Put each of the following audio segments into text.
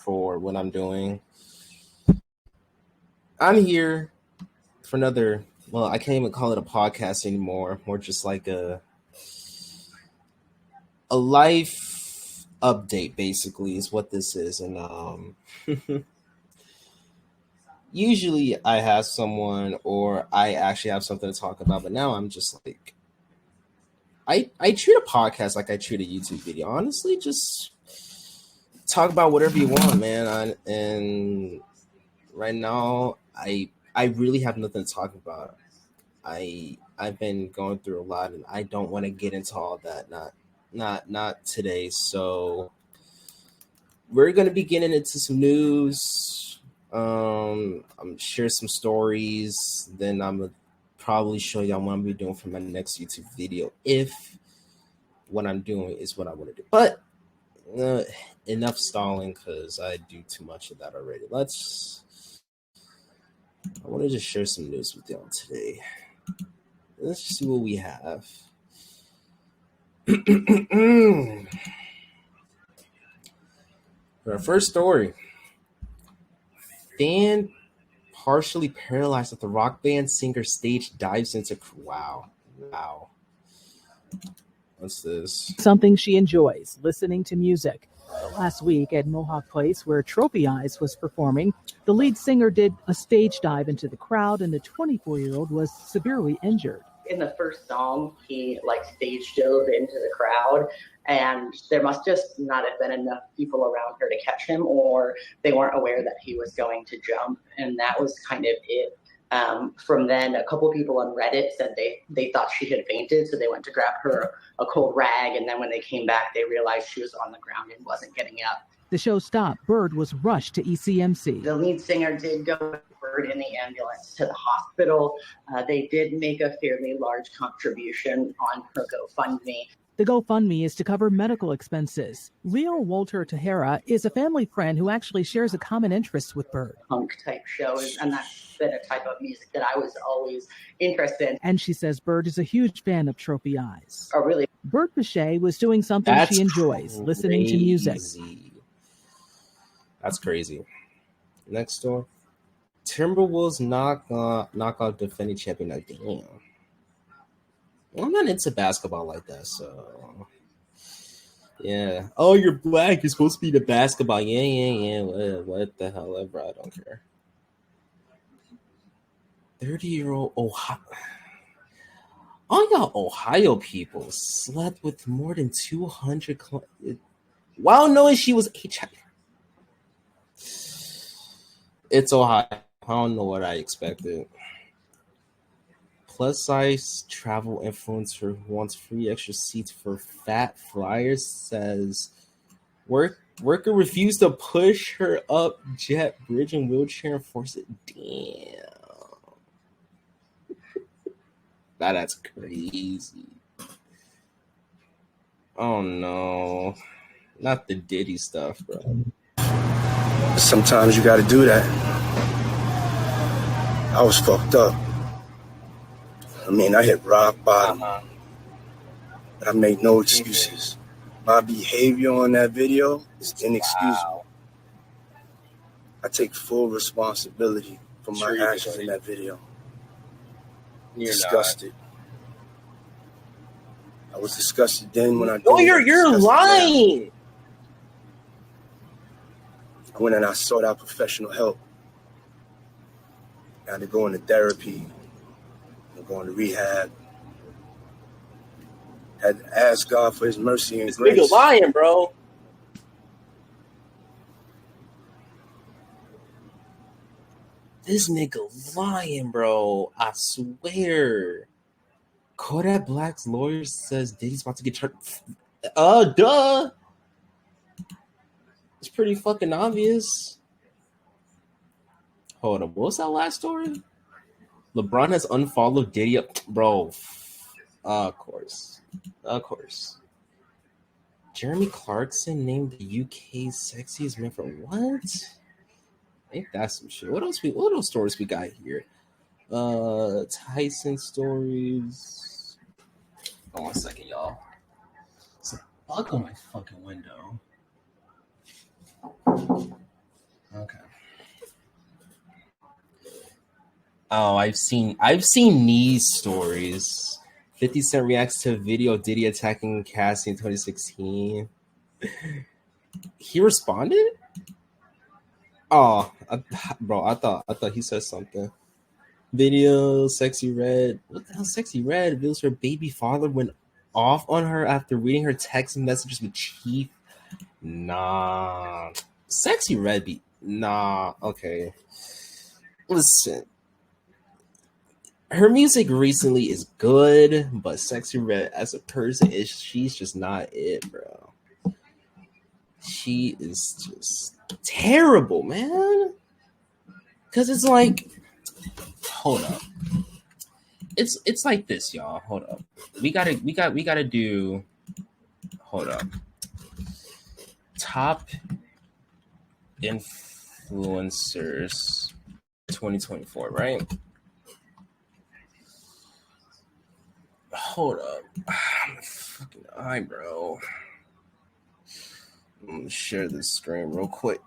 for what I'm doing. I'm here for another. Well, I can't even call it a podcast anymore. More just like a life update, basically, is what this is. And usually I have someone or I actually have something to talk about, but now I'm just like I treat a podcast like I treat a YouTube video. Honestly, just talk about whatever you want, man. And right now, I really have nothing to talk about. I've been going through a lot, and I don't want to get into all that. Not today. So we're gonna be getting into some news. I'm share some stories. Then I'm gonna probably show y'all what I'm gonna be doing for my next YouTube video if what I'm doing is what I want to do. But enough stalling because I do too much of that already. I want to just share some news with y'all today. Let's just see what we have. For our first story, fan partially paralyzed at the rock band singer stage dives into. Wow. What's this? Something she enjoys, listening to music. Last week at Mohawk Place, where Trophy Eyes was performing, the lead singer did a stage dive into the crowd, and the 24-year-old was severely injured. In the first song, he stage dove into the crowd, and there must just not have been enough people around her to catch him, or they weren't aware that he was going to jump, and that was kind of it. From then, a couple people on Reddit said they thought she had fainted, so they went to grab her a cold rag, and then when they came back, they realized she was on the ground and wasn't getting up. The show stopped. Bird was rushed to ECMC. The lead singer did go with Bird in the ambulance to the hospital. They did make a fairly large contribution on her GoFundMe. The GoFundMe is to cover medical expenses. Leo Walter Tahara is a family friend who actually shares a common interest with Bird. Punk type shows, and that's been a type of music that I was always interested in. And she says Bird is a huge fan of Trophy Eyes. Oh, really? Bird Pache was doing something she enjoys, listening to music. That's crazy. Next door. Timberwolves knock out defending champion. Like, damn. I'm not into basketball like that, so yeah. Oh, you're black. You're supposed to be the basketball. Yeah. What the hell ever. I don't care. 30-year-old Ohio. All y'all Ohio people slept with more than 200 while knowing she was HIV. It's Ohio. I don't know what I expected. Plus size travel influencer who wants free extra seats for fat flyers says worker refused to push her up jet bridge in wheelchair and force it. Damn. That's crazy. Oh no. Not the Diddy stuff, bro. Sometimes you gotta do that. I was fucked up. I mean, I hit rock bottom, but I made no excuses. My behavior on that video is inexcusable. I take full responsibility for my actions in that video. You're disgusted. I was disgusted then when I. Oh, you're lying. Now. I went and I sought out professional help. I had to go into therapy. I'm going to rehab. Had to ask God for His mercy and grace. This nigga lying, bro. This nigga lying, bro. I swear. Kodak Black's lawyer says Diddy's about to get charged. Duh. It's pretty fucking obvious. Hold on. What was that last story? LeBron has unfollowed Diddy. Bro. Of course. Jeremy Clarkson named the UK's sexiest man for what? Ain't that some shit? What else stories we got here? Tyson stories. Hold on 1 second, y'all. It's a bug on my fucking window. Oh, I've seen these stories. 50 Cent reacts to a video of Diddy attacking Cassie in 2016. He responded? Oh, bro, I thought he said something. Video, Sexy Red. What the hell, Sexy Red reveals her baby father went off on her after reading her text messages with Chief. Nah, Sexy Red be nah. Okay, listen. Her music recently is good, but Sexy Red as a person she's just not it, bro. She is just terrible, man. Cause it's like, hold up. It's like this, y'all. Hold up. We gotta do. Hold up. Top influencers 2024, right? Hold up. Fucking eyebrow. I'm gonna share this screen real quick.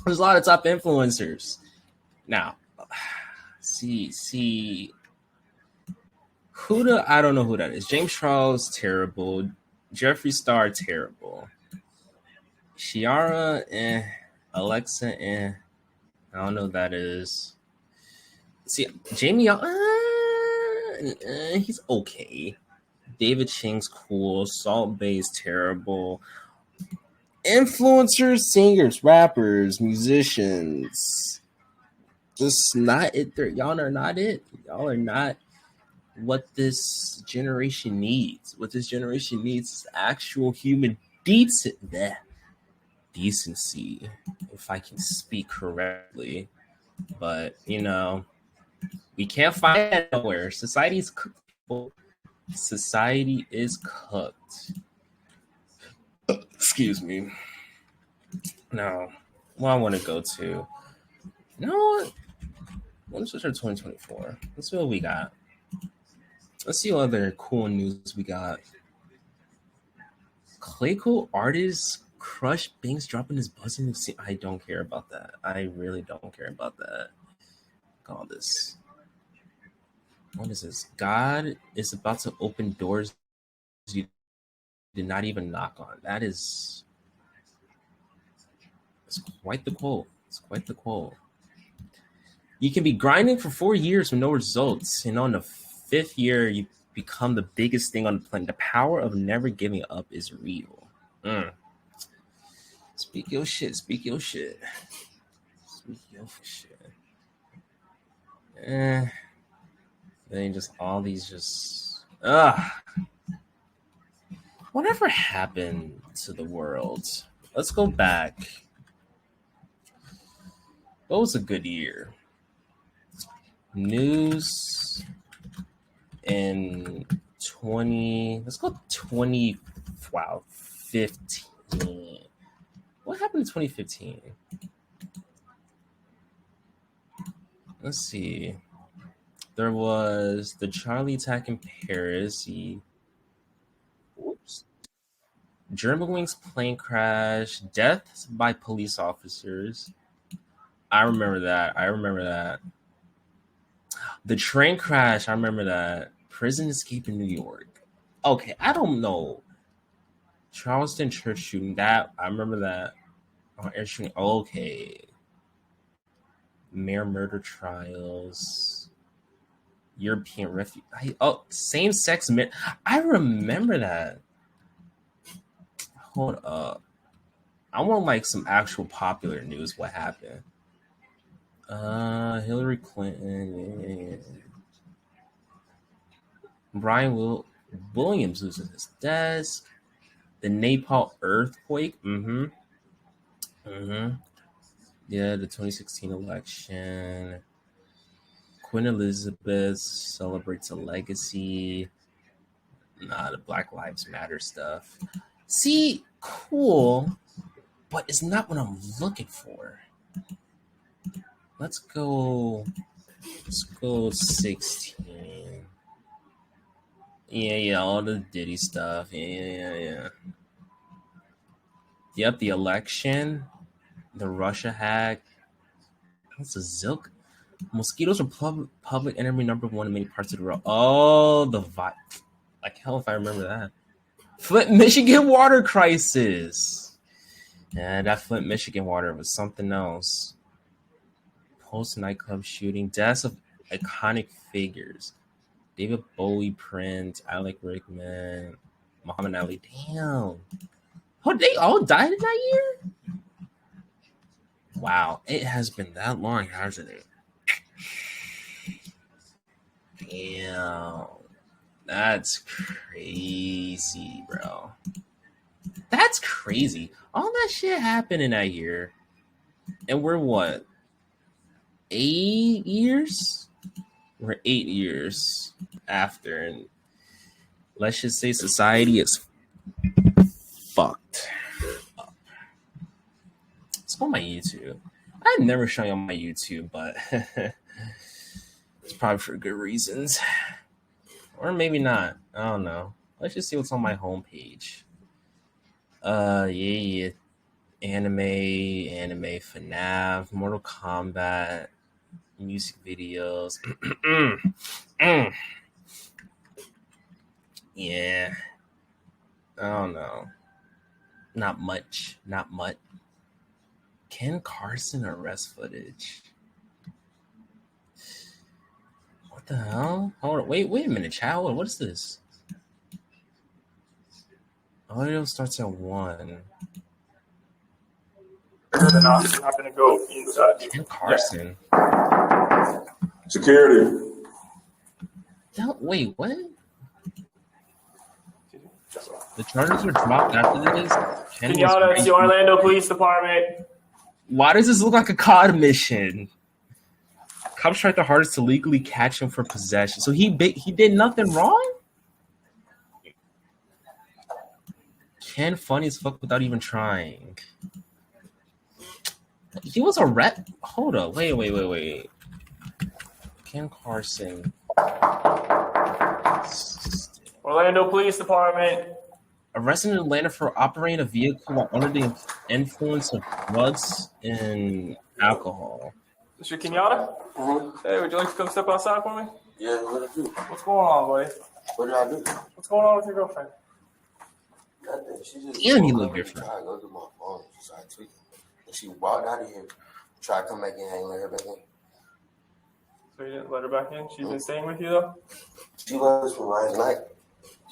There's a lot of top influencers. Now, see I don't know who that is. James Charles, terrible. Jeffree Star, terrible. Ciara, Alexa, I don't know who that is. See, Jamie, he's okay. David Ching's cool. Salt Bay's terrible. Influencers, singers, rappers, musicians. Just not it. Y'all are not it. Y'all are not what this generation needs. What this generation needs is actual human decency, if I can speak correctly. But, we can't find it nowhere. Society is cooked. Society is cooked. Excuse me. Now, what I want to go to. Let's switch to 2024. Let's see what we got. Let's see what other cool news we got. Clayco artist Crush Banks dropping his buzzing. I don't care about that. I really don't care about that. Call this. What is this? God is about to open doors you did not even knock on. It's quite the quote. It's quite the quote. You can be grinding for 4 years with no results. In the 5th year, you become the biggest thing on the planet. The power of never giving up is real. Speak your shit. Speak your shit. Speak your shit. Then just all these just whatever happened to the world? Let's go back. What was a good year? News in 15. What happened in 2015? Let's see. There was the Charlie attack in Paris. Germanwings plane crash. Deaths by police officers. I remember that. The train crash. I remember that. Prison escape in New York. Okay, I don't know. Charleston church shooting. That I remember that. Air shooting. Okay. Mayor murder trials. European refugee. Same-sex marriage. I remember that. Hold up. I want some actual popular news. What happened? Hillary Clinton. Brian Williams loses his desk. The Nepal earthquake. Yeah, the 2016 election. Queen Elizabeth celebrates a legacy. The Black Lives Matter stuff. See, cool, but it's not what I'm looking for. Let's go 16. Yeah, all the Diddy stuff. Yeah. Yep, the election, the Russia hack. What's a Zilk? Mosquitoes are public enemy number one in many parts of the world. Oh, like hell if I remember that. Flint, Michigan water crisis. Yeah, that Flint, Michigan water was something else. Post nightclub shooting. Deaths of iconic figures. David Bowie, Prince, Alec Rickman, Muhammad Ali. Damn. Oh, they all died in that year? Wow. It has been that long, hasn't it? Damn. That's crazy, bro. That's crazy. All that shit happened in that year. And we're what? 8 years? We're 8 years after. And let's just say society is fucked up. Let's go on my YouTube. I've never shown you on my YouTube, but it's probably for good reasons. Or maybe not. I don't know. Let's just see what's on my homepage. Yeah. Anime, FNAF, Mortal Kombat, music videos. Yeah. I don't know. Not much. Ken Carson arrest footage. What the hell? Hold on. Wait a minute, child. What is this? Audio starts at 1. I'm not gonna go inside. Ken Carson. Yeah. Security. Wait, what? The charges were dropped after this. Kenyatta, it's the Orlando Police Department. Why does this look like a COD mission? Cops tried their hardest to legally catch him for possession. So he did nothing wrong? Ken funny as fuck without even trying. He was a rep. Hold up. Wait. Ken Carson. Orlando Police Department. Arrested in Atlanta for operating a vehicle while under the influence of drugs and alcohol. Mr. Kenyatta? Mm-hmm. Hey, would you like to come step outside for me? Yeah, what did I do? What's going on, buddy? What did I do? What's going on with your girlfriend? Nothing. She just Damn, you look different. Tried to go to my phone. She started tweaking. And she walked out of here. Tried to come back in. I ain't let her back in. So you didn't let her back in? She's been staying with you, though? She was from last night.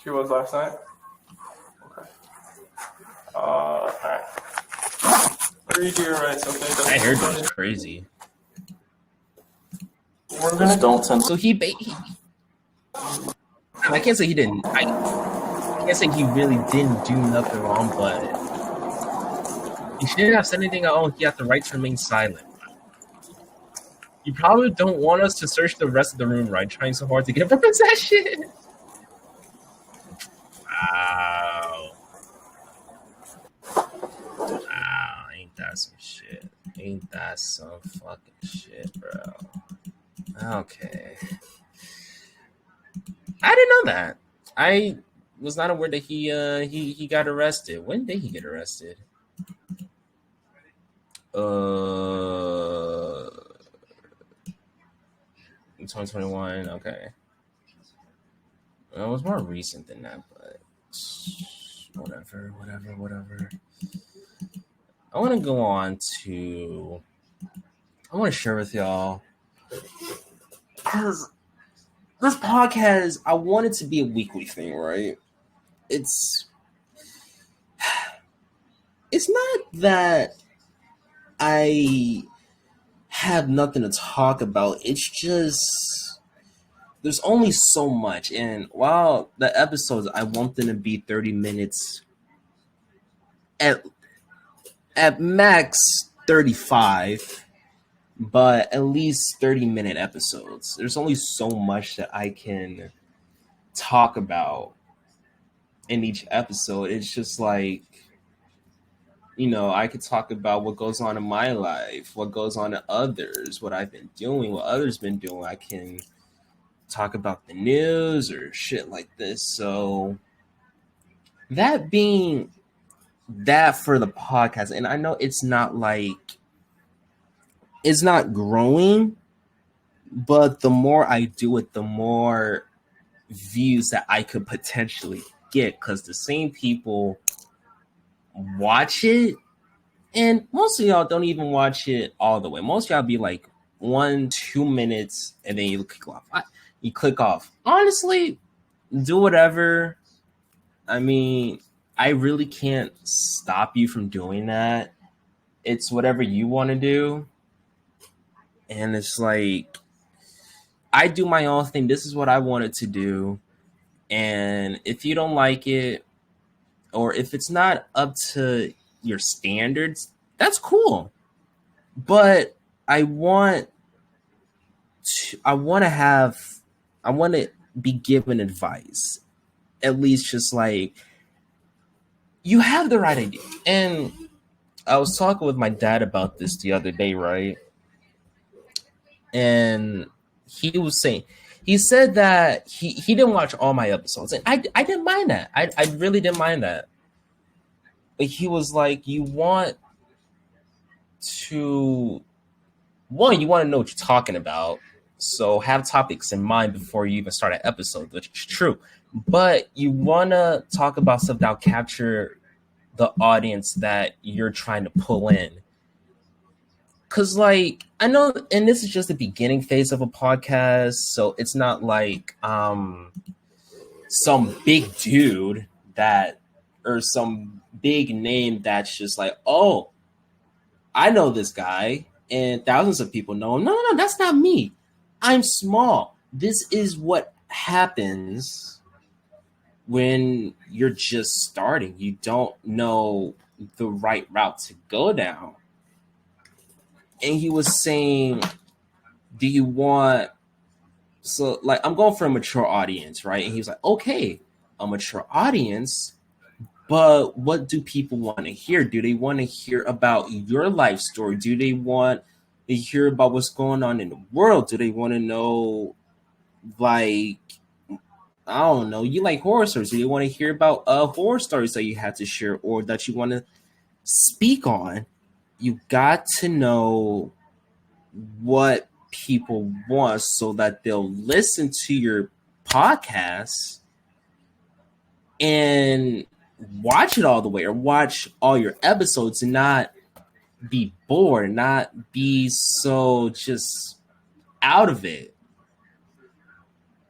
She was last night? Okay. Alright. Read your rights, okay? I heard that was crazy. We're gonna don't tell. So I can't say he didn't. I can't say he really didn't do nothing wrong, but he shouldn't have said anything at all. He had the right to remain silent. You probably don't want us to search the rest of the room, right? Trying so hard to get for possession. Wow, ain't that some shit? Ain't that some fucking shit, bro? Okay. I didn't know that. I was not aware that he got arrested. When did he get arrested? In 2021. Okay. Well, it was more recent than that, but whatever. I want to go on to. I want to share with y'all because this podcast, I want it to be a weekly thing, right? It's not that I have nothing to talk about. It's just there's only so much. And while the episodes, I want them to be 30 minutes, at max 35, but at least 30-minute episodes. There's only so much that I can talk about in each episode. It's just like, I could talk about what goes on in my life, what goes on in others, what I've been doing, what others been doing. I can talk about the news or shit like this. So that being that for the podcast, and I know it's not growing, But the more I do it, the more views that I could potentially get, because the same people watch it, and most of y'all don't even watch it all the way. Most of y'all be like 1-2 minutes and then you click off. You click off. Honestly, do whatever. I mean, I really can't stop you from doing that. It's whatever you want to do. And it's like, I do my own thing. This is what I wanted to do. And if you don't like it, or if it's not up to your standards, that's cool. But I want to be given advice. At least just like, you have the right idea. And I was talking with my dad about this the other day, right? And he said that he didn't watch all my episodes. And I didn't mind that. I really didn't mind that. But he was like, you want to know what you're talking about. So have topics in mind before you even start an episode, which is true. But you want to talk about stuff that'll capture the audience that you're trying to pull in. Because, like, I know, and this is just the beginning phase of a podcast, so it's not like some big dude or some big name that's just like, oh, I know this guy, and thousands of people know him. No, that's not me. I'm small. This is what happens when you're just starting. You don't know the right route to go down. And he was saying, do you want, so like, I'm going for a mature audience, right? And he was like, okay, a mature audience, but what do people want to hear? Do they want to hear about your life story? Do they want to hear about what's going on in the world? Do they want to know, like, I don't know, you like horror stories? Do you want to hear about horror stories that you had to share or that you want to speak on? You got to know what people want so that they'll listen to your podcast and watch it all the way, or watch all your episodes and not be bored, not be so just out of it.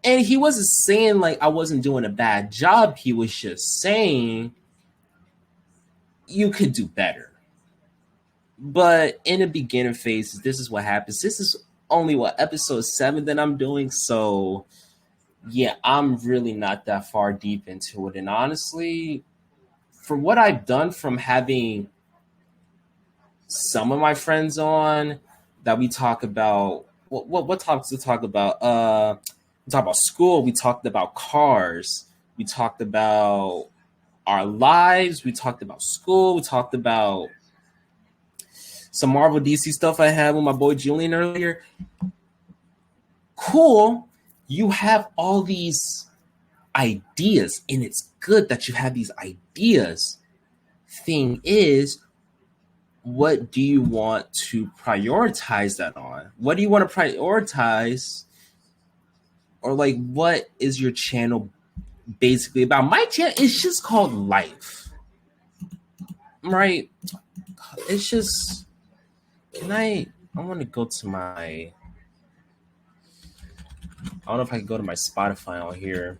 And he wasn't saying like I wasn't doing a bad job. He was just saying you could do better. But in the beginning phase, this is what happens. This is only episode 7 that I'm doing. So yeah, I'm really not that far deep into it. And honestly, from what I've done, from having some of my friends on, that we talk about what topics to talk about. We talked about school. We talked about cars. We talked about our lives. We talked about school. We talked about some Marvel DC stuff I had with my boy Julian earlier. Cool. You have all these ideas, and it's good that you have these ideas. Thing is, what do you want to prioritize that on? What do you want to prioritize? Or like, what is your channel basically about? My channel is just called life, right? It's just, I want to go to I don't know if I can go to my Spotify on here,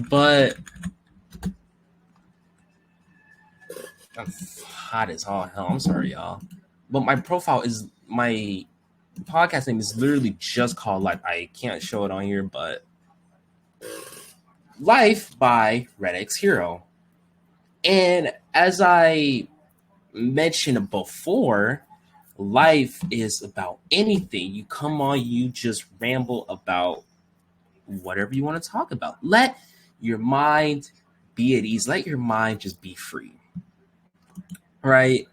but I'm hot as all hell. I'm sorry, y'all. But my podcast name is literally just called Life. I can't show it on here, but Life by Red X Hero. And as I mentioned before, life is about anything. You come on, you just ramble about whatever you want to talk about. Let your mind be at ease. Let your mind just be free. Right?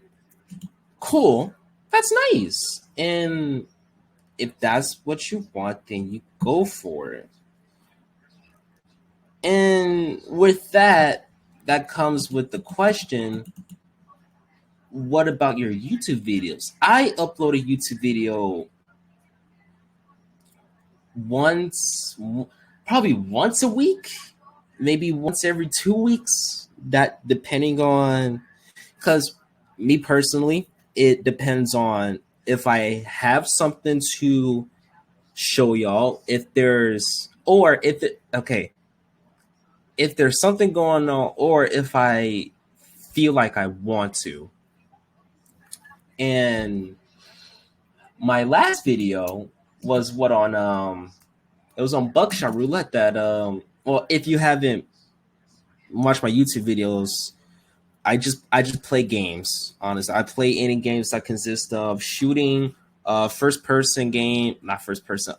Cool. That's nice. And if that's what you want, then you go for it. And with that comes with the question, what about your YouTube videos? I upload a YouTube video probably once a week, maybe once every 2 weeks. That depending on, because me personally, it depends on if I have something to show y'all. If there's if there's something going on, or if I feel like I want to. And my last video was it was on Buckshot Roulette that well, if you haven't watched my YouTube videos, I just play games. Honestly, I play any games that consist of shooting, first person game, not first person,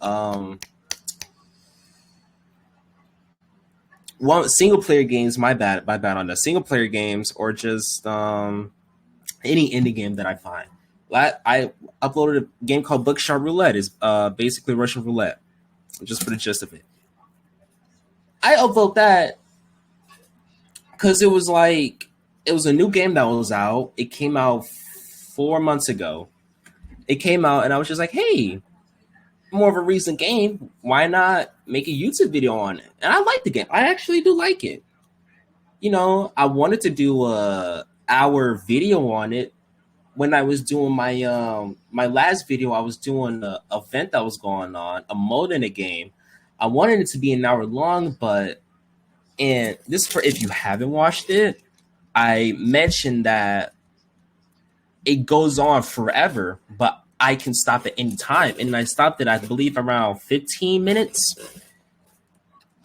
one single player games. My bad on the single player games, or just any indie game that I find. I uploaded a game called Buckshot Roulette. It's basically Russian roulette, just for the gist of it. I upload that because it was a new game that was out. It came out 4 months ago. It came out, and I was just like, hey, more of a recent game. Why not make a YouTube video on it? And I like the game. I actually do like it. You know, I wanted to do a hour video on it. When I was doing my last video, I was doing an event that was going on, a mode in a game. I wanted it to be an hour long, and this for if you haven't watched it, I mentioned that it goes on forever, but I can stop at any time. And I stopped it, I believe, around 15 minutes.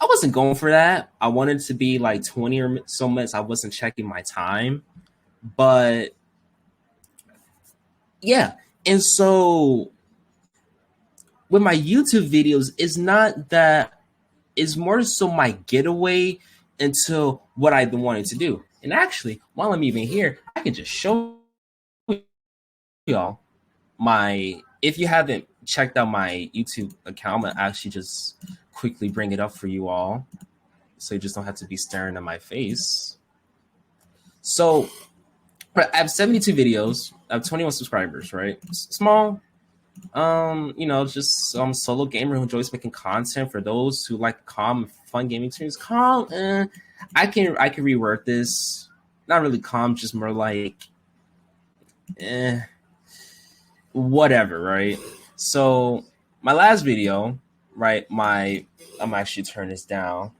I wasn't going for that. I wanted to be like 20 or so minutes. I wasn't checking my time, but yeah. And so with my YouTube videos, it's more so my getaway into what I've been wanting to do. And actually, while I'm even here, I can just show y'all if you haven't checked out my YouTube account, I'm gonna actually just quickly bring it up for you all, so you just don't have to be staring at my face. So I have 72 videos. I have 21 subscribers, right? Small. You know, just some solo gamer who enjoys making content. For those who like calm, fun gaming experience, calm. I can reword this. Not really calm, just more like, whatever, right? So my last video, right? I'm actually turning this down.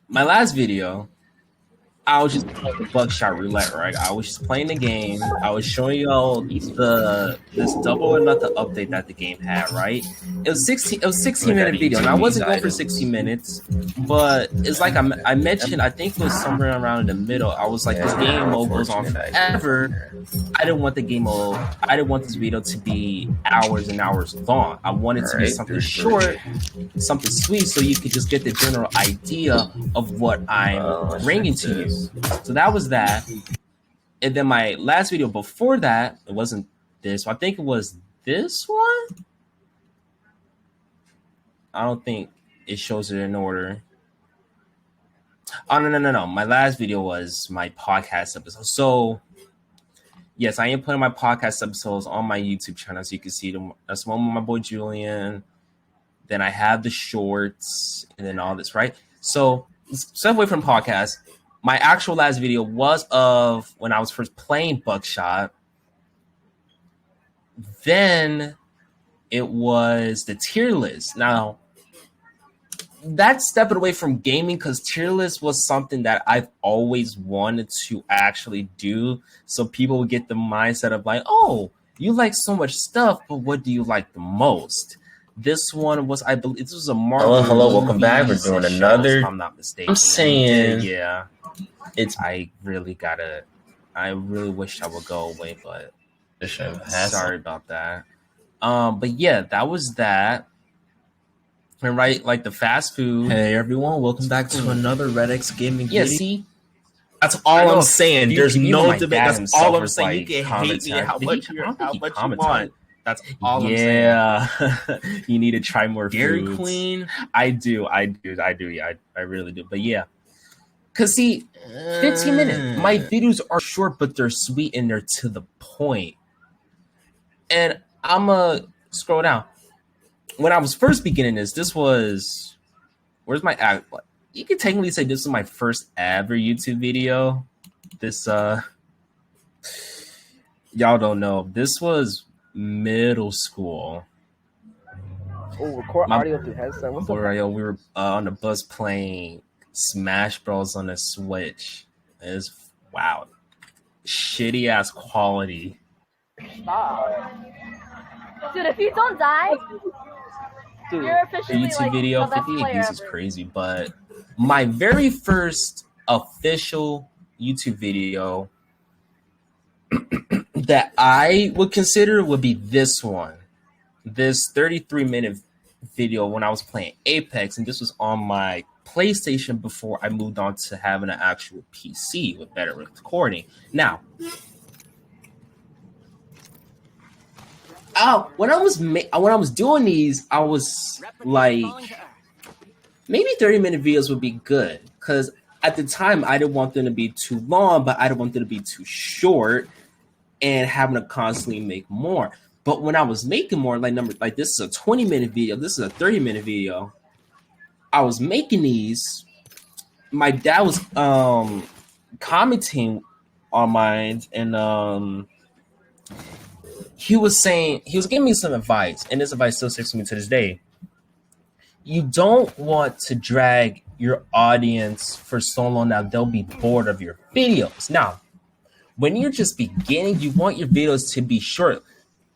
My last video, I was just playing Buckshot Roulette, right? I was just playing the game. I was showing y'all this double or nothing update that the game had, right? It was 16-minute video, and I wasn't going for 60 minutes, but it's like I mentioned, I think it was somewhere around in the middle. I was like, this game mode goes on forever. I didn't want this video to be hours and hours long. I wanted it to be something short, something sweet, so you could just get the general idea of what I'm bringing to you. So that was that. And then my last video before that, it wasn't this. I think it was this one. I don't think it shows it in order. Oh, no. My last video was my podcast episode. So yes, I am putting my podcast episodes on my YouTube channel, so you can see them. That's one with my boy Julian. Then I have the shorts and then all this, right? So step away from podcast. My actual last video was of when I was first playing Buckshot. Then it was the tier list. Now, that's stepping away from gaming because tier list was something that I've always wanted to actually do. So people would get the mindset of like, oh, you like so much stuff, but what do you like the most? This one was, I believe, this was a Marvel. Hello, welcome back. We're doing another. If I'm not mistaken. I'm saying, yeah. I really wish I would go away, but sorry about that. But yeah, that was that. And right, like the fast food. Hey everyone, welcome back to another Red X Gaming video. See, that's all I'm saying. There's no debate. That's all I'm saying. Like, you can hate me how much you want. That's all I'm saying. Yeah, you need to try more Dairy foods. Queen. I do. Yeah, I really do. But yeah, cause see, 15 minutes. My videos are short, but they're sweet and they're to the point. And I'ma scroll down. when I was first beginning this was where's my ad? You could technically say this was my first ever YouTube video. This y'all don't know. This was middle school. Oh, record audio through headset. What's up? We were on the bus playing Smash Bros on the Switch. It's wow, shitty ass quality. Stop. Dude, if you don't die, Dude, you're officially YouTube like video, the best 58 player views is ever. crazy. But my very first official YouTube video that I would consider would be this one. This 33-minute video when I was playing Apex, and this was on my PlayStation before I moved on to having an actual PC with better recording. Now, when I was doing these, I was like, maybe 30-minute videos would be good, because at the time I didn't want them to be too long, but I didn't want them to be too short and having to constantly make more. But when I was making more, like this is a 20-minute video, this is a 30-minute video, I was making these. My dad was commenting on mine, and he was giving me some advice, and this advice still sticks with me to this day. You don't want to drag your audience for so long that they'll be bored of your videos. Now, when you're just beginning, you want your videos to be short,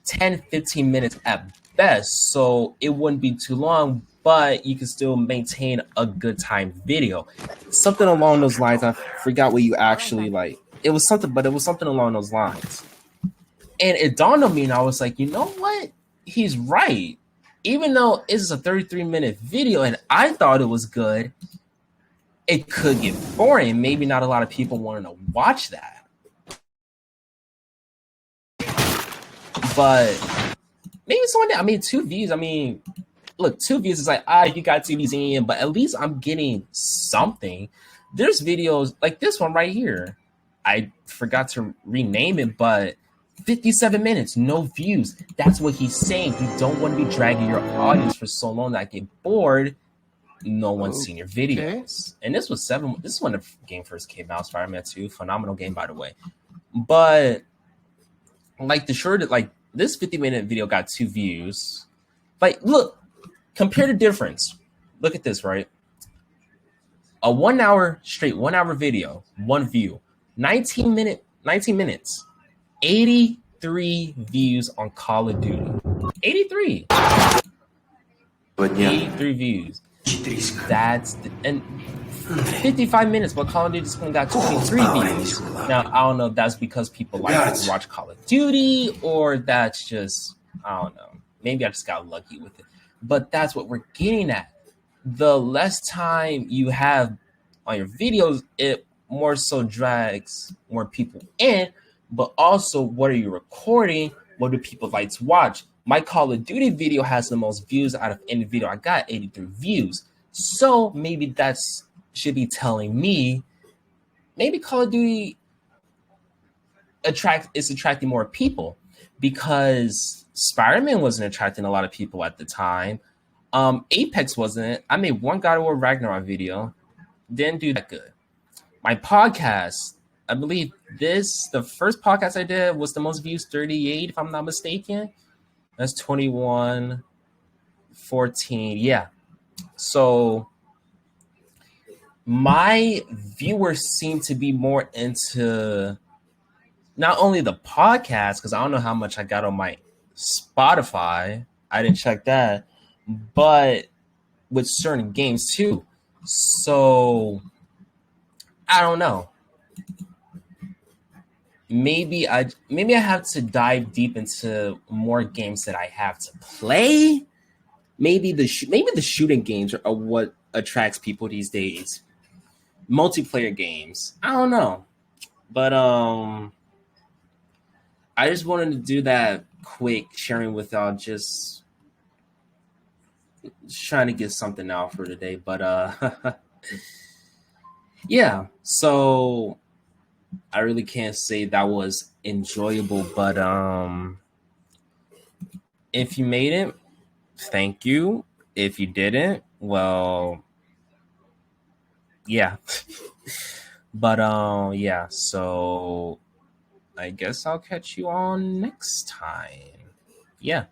10, 15 minutes at best, so it wouldn't be too long, but you can still maintain a good time video. Something along those lines. I forgot what you actually like. It was something along those lines. And it dawned on me, and I was like, you know what? He's right. Even though it's a 33-minute video and I thought it was good, it could get boring. Maybe not a lot of people wanting to watch that. But maybe someone, 2 views. Look, 2 views is like, you got 2 views in, but at least I'm getting something. There's videos like this one right here. I forgot to rename it, but 57 minutes, no views. That's what he's saying. You don't want to be dragging your audience for so long that I get bored. No one's seen your videos. And this was this is when the game first came out, Spider-Man 2. Phenomenal game, by the way. But like this 50-minute video got 2 views. Like, look, compare the difference. Look at this, right? A 1 hour video, 1 view. 19 minutes. 83 views on Call of Duty. 83. 83 views. And 55 minutes, but Call of Duty just only got 23 views. Now, I don't know if that's because people like to watch Call of Duty, or that's just, I don't know. Maybe I just got lucky with it. But that's what we're getting at. The less time you have on your videos, it more so drags more people in. But also, what are you recording? What do people like to watch? My Call of Duty video has the most views out of any video. I got 83 views. So maybe that's should be telling me maybe Call of Duty is attracting more people, because Spider-Man wasn't attracting a lot of people at the time. Apex wasn't. I made one God of War Ragnarok video. Didn't do that good. My podcast, I believe the first podcast I did was the most views, 38, if I'm not mistaken. That's 21, 14. Yeah. So my viewers seem to be more into not only the podcast, because I don't know how much I got on my Spotify. I didn't check that. But with certain games too. So I don't know. Maybe I have to dive deep into more games that I have to play. Maybe the shooting games are what attracts people these days. Multiplayer games. I don't know. But I just wanted to do that quick sharing with y'all, just trying to get something out for today. But yeah, so I really can't say that was enjoyable, but if you made it, thank you. If you didn't, well, yeah. But yeah, so I guess I'll catch you on next time. Yeah.